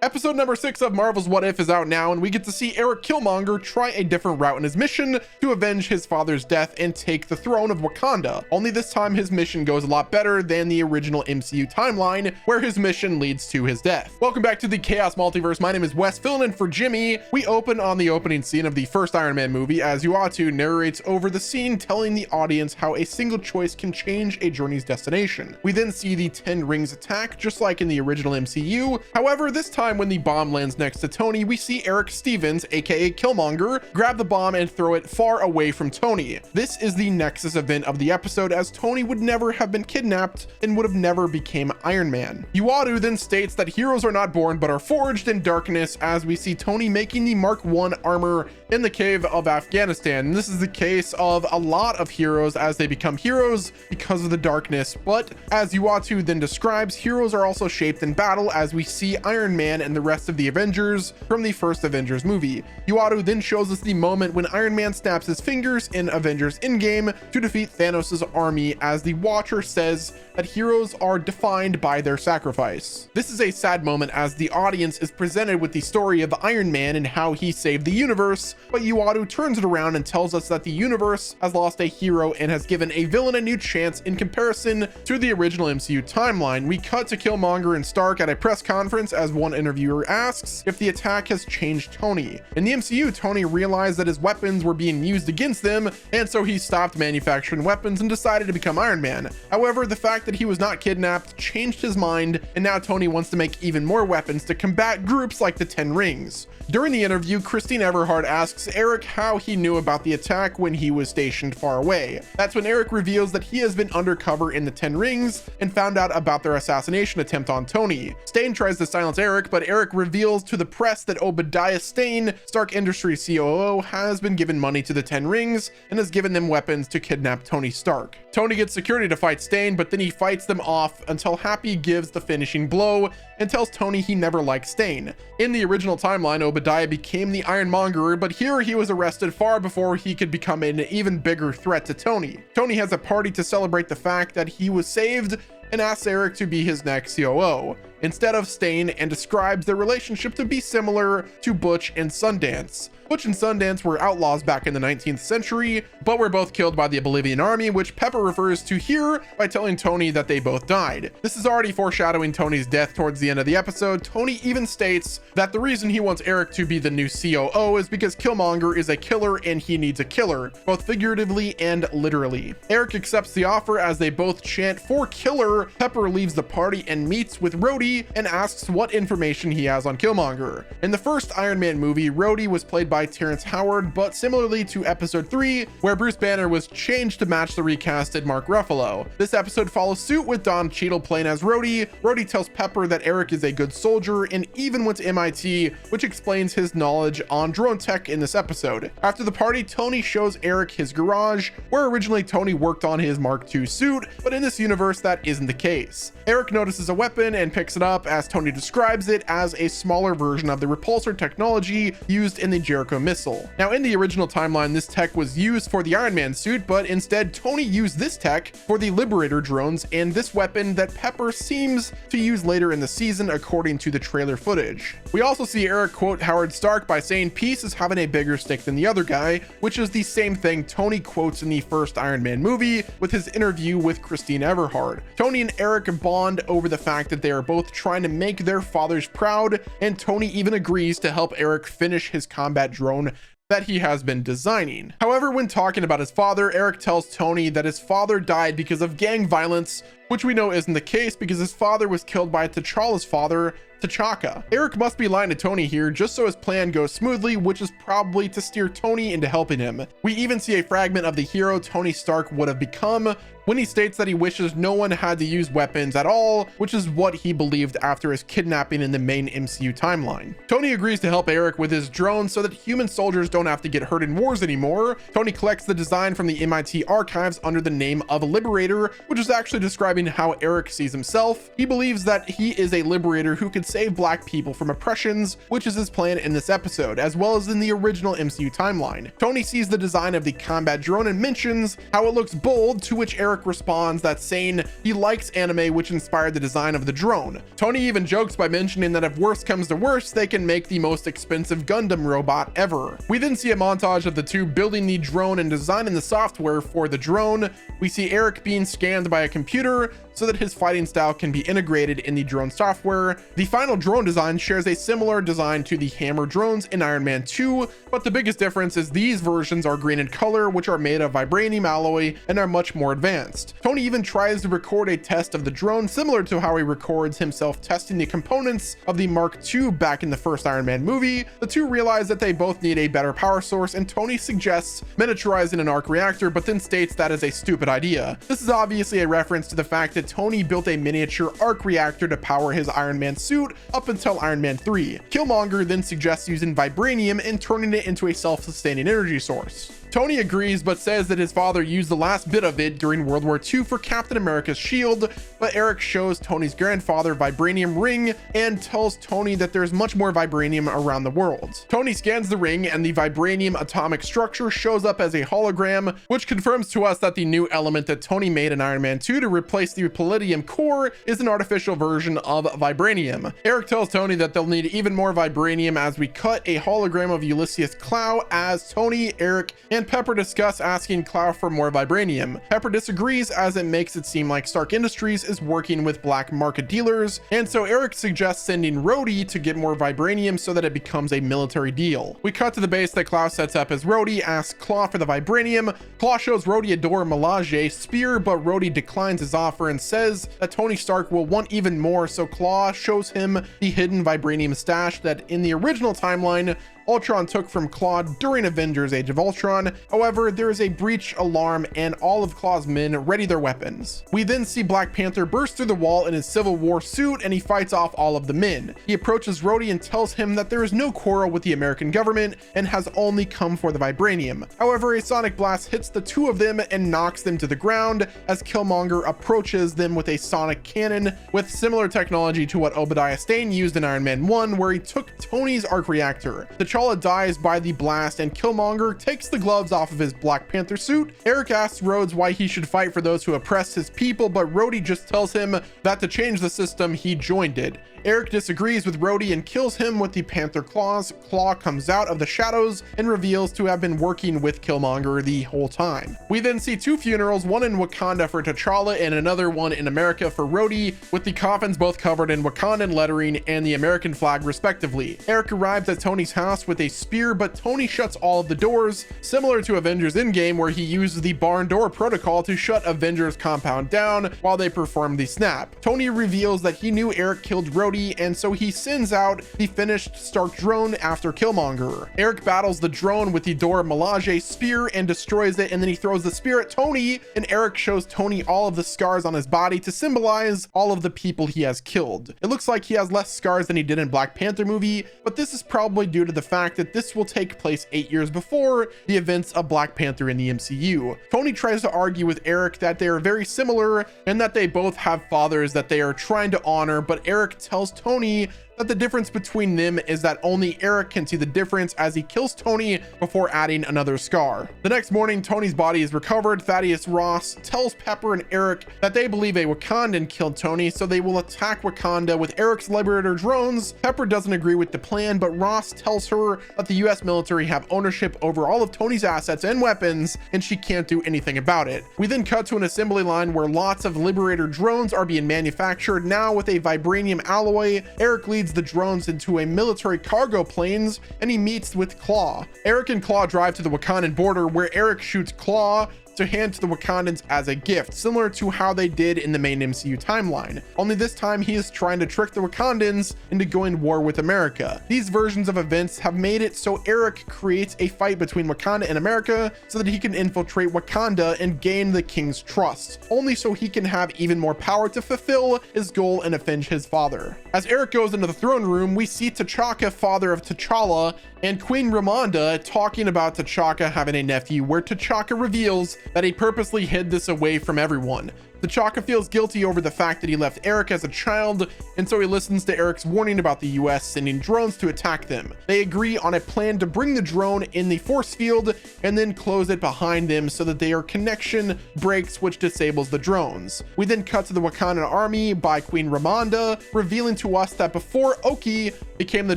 Episode number 6 of Marvel's What If is out now, and we get to see Eric Killmonger try a different route in his mission to avenge his father's death and take the throne of Wakanda. Only this time his mission goes a lot better than the original MCU timeline, where his mission leads to his death. Welcome back to the Chaos Multiverse. My name is Wes, filling in for Jimmy. We open on the opening scene of the first Iron Man movie as Uatu narrates over the scene, telling the audience how a single choice can change a journey's destination. We then see the 10 Rings attack, just like in the original MCU. However, this time when the bomb lands next to Tony, we see Eric Stevens, aka Killmonger, grab the bomb and throw it far away from Tony. This is the nexus event of the episode, as Tony would never have been kidnapped and would have never became Iron Man. Uatu then states that heroes are not born but are forged in darkness, as we see Tony making the Mark I armor in the cave of Afghanistan. And this is the case of a lot of heroes as they become heroes because of the darkness, but as Uatu then describes, heroes are also shaped in battle, as we see Iron Man and the rest of the Avengers from the first Avengers movie. Uatu then shows us the moment when Iron Man snaps his fingers in Avengers Endgame to defeat Thanos' army, as the Watcher says that heroes are defined by their sacrifice. This is a sad moment as the audience is presented with the story of Iron Man and how he saved the universe, but Uatu turns it around and tells us that the universe has lost a hero and has given a villain a new chance in comparison to the original MCU timeline. We cut to Killmonger and Stark at a press conference as one interviewer asks if the attack has changed Tony. In the MCU, Tony realized that his weapons were being used against them, and so he stopped manufacturing weapons and decided to become Iron Man. However, the fact that he was not kidnapped changed his mind, and now Tony wants to make even more weapons to combat groups like the 10 Rings. During the interview, Christine Everhart asks Eric how he knew about the attack when he was stationed far away. That's when Eric reveals that he has been undercover in the 10 Rings and found out about their assassination attempt on Tony. Stane tries to silence Eric, but Eric reveals to the press that Obadiah Stane, Stark Industries COO, has been given money to the 10 Rings and has given them weapons to kidnap Tony Stark. Tony gets security to fight Stane, but then he fights them off until Happy gives the finishing blow and tells Tony he never liked Stane. In the original timeline, Obadiah became the Ironmongerer, but here he was arrested far before he could become an even bigger threat to Tony. Tony has a party to celebrate the fact that he was saved and asks Eric to be his next COO instead of Stane, and describes their relationship to be similar to Butch and Sundance. Butch and Sundance were outlaws back in the 19th century, but were both killed by the Bolivian army, which Pepper refers to here by telling Tony that they both died. This is already foreshadowing Tony's death towards the end of the episode. Tony even states that the reason he wants Eric to be the new COO is because Killmonger is a killer and he needs a killer, both figuratively and literally. Eric accepts the offer as they both chant for killer. Pepper leaves the party and meets with Rhodey and asks what information he has on Killmonger. In the first Iron Man movie, Rhodey was played by Terrence Howard, but similarly to episode 3, where Bruce Banner was changed to match the recasted Mark Ruffalo. This episode follows suit with Don Cheadle playing as Rhodey. Rhodey tells Pepper that Eric is a good soldier and even went to MIT, which explains his knowledge on drone tech in this episode. After the party, Tony shows Eric his garage, where originally Tony worked on his Mark II suit, but in this universe that isn't the case. Eric notices a weapon and picks it up, as Tony describes it as a smaller version of the repulsor technology used in the Jericho missile. Now, in the original timeline, this tech was used for the Iron Man suit, but instead Tony used this tech for the Liberator drones and this weapon that Pepper seems to use later in the season, according to the trailer footage. We also see Eric quote Howard Stark by saying peace is having a bigger stick than the other guy, which is the same thing Tony quotes in the first Iron Man movie with his interview with Christine Everhart. Tony and Eric bond over the fact that they are both trying to make their fathers proud, and Tony even agrees to help Eric finish his combat drone that he has been designing. However, when talking about his father, Eric tells Tony that his father died because of gang violence, which we know isn't the case because his father was killed by T'Challa's father, T'Chaka. Eric must be lying to Tony here just so his plan goes smoothly, which is probably to steer Tony into helping him. We even see a fragment of the hero Tony Stark would have become when he states that he wishes no one had to use weapons at all, which is what he believed after his kidnapping in the main MCU timeline. Tony agrees to help Eric with his drone so that human soldiers don't have to get hurt in wars anymore. Tony collects the design from the MIT archives under the name of Liberator, which is actually described describing how Eric sees himself. He believes that he is a liberator who could save black people from oppressions, which is his plan in this episode, as well as in the original MCU timeline. Tony sees the design of the combat drone and mentions how it looks bold, to which Eric responds that saying he likes anime which inspired the design of the drone. Tony even jokes by mentioning that if worst comes to worst, they can make the most expensive Gundam robot ever. We then see a montage of the two building the drone and designing the software for the drone. We see Eric being scanned by a computer so that his fighting style can be integrated in the drone software. The final drone design shares a similar design to the Hammer drones in Iron Man 2, but the biggest difference is these versions are green in color, which are made of vibranium alloy and are much more advanced. Tony even tries to record a test of the drone similar to how he records himself testing the components of the Mark II back in the first Iron Man movie. The two realize that they both need a better power source, and Tony suggests miniaturizing an arc reactor, but then states that is a stupid idea. This is obviously a reference to the fact that Tony built a miniature arc reactor to power his Iron Man suit up until Iron Man 3. Killmonger then suggests using vibranium and turning it into a self-sustaining energy source. Tony agrees, but says that his father used the last bit of it during World War II for Captain America's shield, but Eric shows Tony's grandfather vibranium ring and tells Tony that there's much more vibranium around the world. Tony scans the ring and the vibranium atomic structure shows up as a hologram, which confirms to us that the new element that Tony made in Iron Man 2 to replace the palladium core is an artificial version of vibranium. Eric tells Tony that they'll need even more vibranium as we cut a hologram of Ulysses Klaue as Tony, Eric, and Pepper discuss asking Klaue for more vibranium. Pepper disagrees as it makes it seem like Stark Industries is working with black market dealers, and so Eric suggests sending Rhodey to get more vibranium so that it becomes a military deal. We cut to the base that Klaue sets up as Rhodey asks Klaue for the vibranium. Klaue shows Rhodey a Dora Milaje spear, but Rhodey declines his offer and says that Tony Stark will want even more, so Klaue shows him the hidden vibranium stash that in the original timeline Ultron took from Klaue during Avengers Age of Ultron. However, there is a breach alarm and all of Klaue's men ready their weapons. We then see Black Panther burst through the wall in his Civil War suit and he fights off all of the men. He approaches Rhodey and tells him that there is no quarrel with the American government and has only come for the vibranium. However, a sonic blast hits the two of them and knocks them to the ground as Killmonger approaches them with a sonic cannon with similar technology to what Obadiah Stane used in Iron Man 1, where he took Tony's arc reactor. T'Challa dies by the blast and Killmonger takes the gloves off of his Black Panther suit. Eric asks Rhodes why he should fight for those who oppress his people, but Rhodey just tells him that to change the system, he joined it. Eric disagrees with Rhodey and kills him with the Panther claws. Klaue comes out of the shadows and reveals to have been working with Killmonger the whole time. We then see two funerals, one in Wakanda for T'Challa and another one in America for Rhodey, with the coffins both covered in Wakandan lettering and the American flag respectively. Eric arrives at Tony's house with a spear, but Tony shuts all of the doors, similar to Avengers Endgame where he uses the barn door protocol to shut Avengers compound down while they perform the snap. Tony reveals that he knew Eric killed Rhodey, and so he sends out the finished Stark drone after Killmonger. Eric battles the drone with the Dora Milaje spear and destroys it, and then he throws the spear at Tony, and Eric shows Tony all of the scars on his body to symbolize all of the people he has killed. It looks like he has less scars than he did in Black Panther movie, but this is probably due to the fact that this will take place 8 years before the events of Black Panther in the MCU. Tony tries to argue with Eric that they are very similar and that they both have fathers that they are trying to honor, but Eric tells Tony that the difference between them is that only Eric can see the difference as he kills Tony before adding another scar. The next morning, Tony's body is recovered. Thaddeus Ross tells Pepper and Eric that they believe a Wakandan killed Tony, so they will attack Wakanda with Eric's Liberator drones. Pepper doesn't agree with the plan, but Ross tells her that the US military have ownership over all of Tony's assets and weapons, and she can't do anything about it. We then cut to an assembly line where lots of Liberator drones are being manufactured, now with a vibranium alloy. Eric leads the drones into a military cargo planes and he meets with Klaue. Eric and Klaue drive to the Wakandan border where Eric shoots Klaue to hand to the Wakandans as a gift, similar to how they did in the main MCU timeline. Only this time he is trying to trick the Wakandans into going war with America. These versions of events have made it so Eric creates a fight between Wakanda and America so that he can infiltrate Wakanda and gain the king's trust, only so he can have even more power to fulfill his goal and avenge his father. As Eric goes into the throne room, we see T'Chaka, father of T'Challa, and Queen Ramonda talking about T'Chaka having a nephew, where T'Chaka reveals that he purposely hid this away from everyone. T'Chaka feels guilty over the fact that he left Eric as a child, and so he listens to Eric's warning about the US sending drones to attack them. They agree on a plan to bring the drone in the force field and then close it behind them so that their connection breaks, which disables the drones. We then cut to the Wakandan army by Queen Ramonda, revealing to us that before Oki became the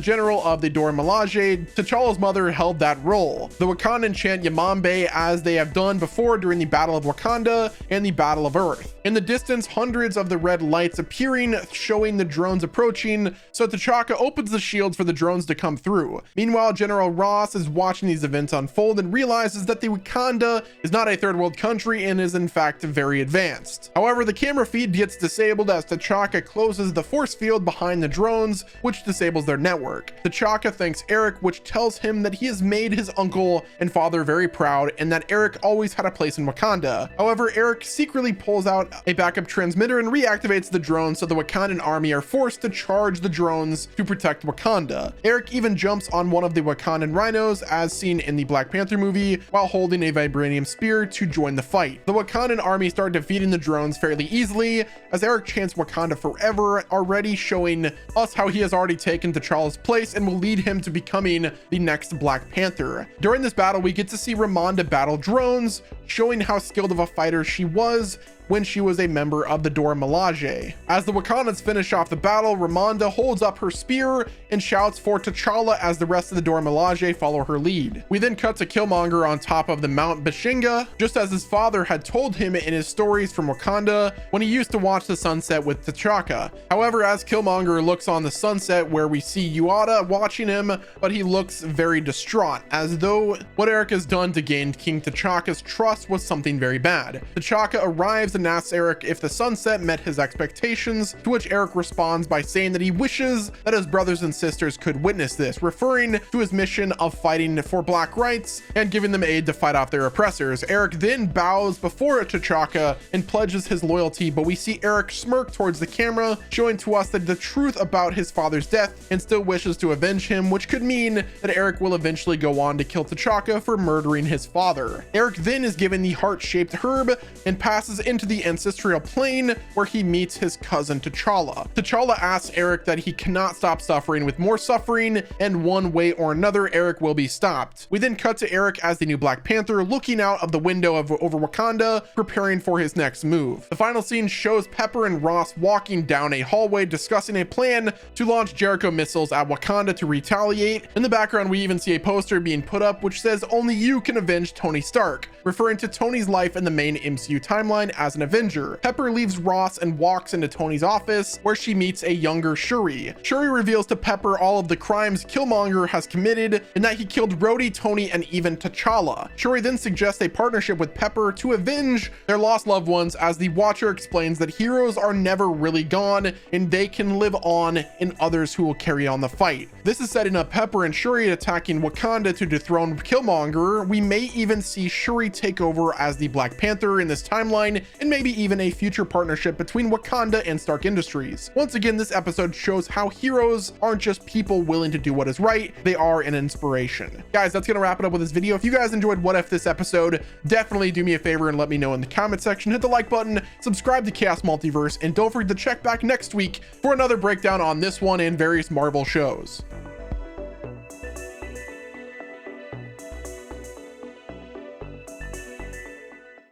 general of the Dora Milaje, T'Challa's mother held that role. The Wakandan chant Yamambe as they have done before during the Battle of Wakanda and the Battle of Earth. In the distance, hundreds of the red lights appearing, showing the drones approaching, so T'Chaka opens the shields for the drones to come through. Meanwhile, General Ross is watching these events unfold and realizes that the Wakanda is not a third world country and is in fact very advanced. However, the camera feed gets disabled as T'Chaka closes the force field behind the drones, which disables their network. T'Chaka thanks Eric, which tells him that he has made his uncle and father very proud and that Eric always had a place in Wakanda. However, Eric secretly pulls out a backup transmitter and reactivates the drones, so the Wakandan army are forced to charge the drones to protect Wakanda. Eric even jumps on one of the Wakandan rhinos as seen in the Black Panther movie while holding a vibranium spear to join the fight. The Wakandan army start defeating the drones fairly easily as Eric chants Wakanda Forever, already showing us how he has already taken T'Challa's place and will lead him to becoming the next Black Panther. During this battle, we get to see Ramonda battle drones, showing how skilled of a fighter she was when she was a member of the Dora Milaje. As the Wakandans finish off the battle, Ramonda holds up her spear and shouts for T'Challa as the rest of the Dora Milaje follow her lead. We then cut to Killmonger on top of the Mount Bashinga, just as his father had told him in his stories from Wakanda when he used to watch the sunset with T'Chaka. However, as Killmonger looks on the sunset where we see Uada watching him, but he looks very distraught, as though what Eric has done to gain King T'Chaka's trust was something very bad. T'Chaka arrives and asks Eric if the sunset met his expectations, to which Eric responds by saying that he wishes that his brothers and sisters could witness this, referring to his mission of fighting for black rights and giving them aid to fight off their oppressors. Eric then bows before T'Chaka and pledges his loyalty, but we see Eric smirk towards the camera, showing to us that the truth about his father's death and still wishes to avenge him, which could mean that Eric will eventually go on to kill T'Chaka for murdering his father. Eric then is given the heart-shaped herb and passes into the ancestral plane where he meets his cousin T'Challa. T'Challa asks Eric that he cannot stop suffering with more suffering, and one way or another Eric will be stopped. We then cut to Eric as the new Black Panther looking out of the window over Wakanda, preparing for his next move. The final scene shows Pepper and Ross walking down a hallway discussing a plan to launch Jericho missiles at Wakanda to retaliate. In the background, we even see a poster being put up which says only you can avenge Tony Stark, referring to Tony's life in the main MCU timeline as an Avenger. Pepper leaves Ross and walks into Tony's office where she meets a younger Shuri. Shuri reveals to Pepper all of the crimes Killmonger has committed and that he killed Rhodey, Tony, and even T'Challa. Shuri then suggests a partnership with Pepper to avenge their lost loved ones, as the Watcher explains that heroes are never really gone and they can live on in others who will carry on the fight. This is setting up Pepper and Shuri attacking Wakanda to dethrone Killmonger. We may even see Shuri take over as the Black Panther in this timeline, and maybe even a future partnership between Wakanda and Stark Industries. Once again, this episode shows how heroes aren't just people willing to do what is right, they are an inspiration. Guys, that's gonna wrap it up with this video. If you guys enjoyed What If this episode, definitely do me a favor and let me know in the comment section. Hit the like button, subscribe to Chaos Multiverse, and don't forget to check back next week for another breakdown on this one and various Marvel shows.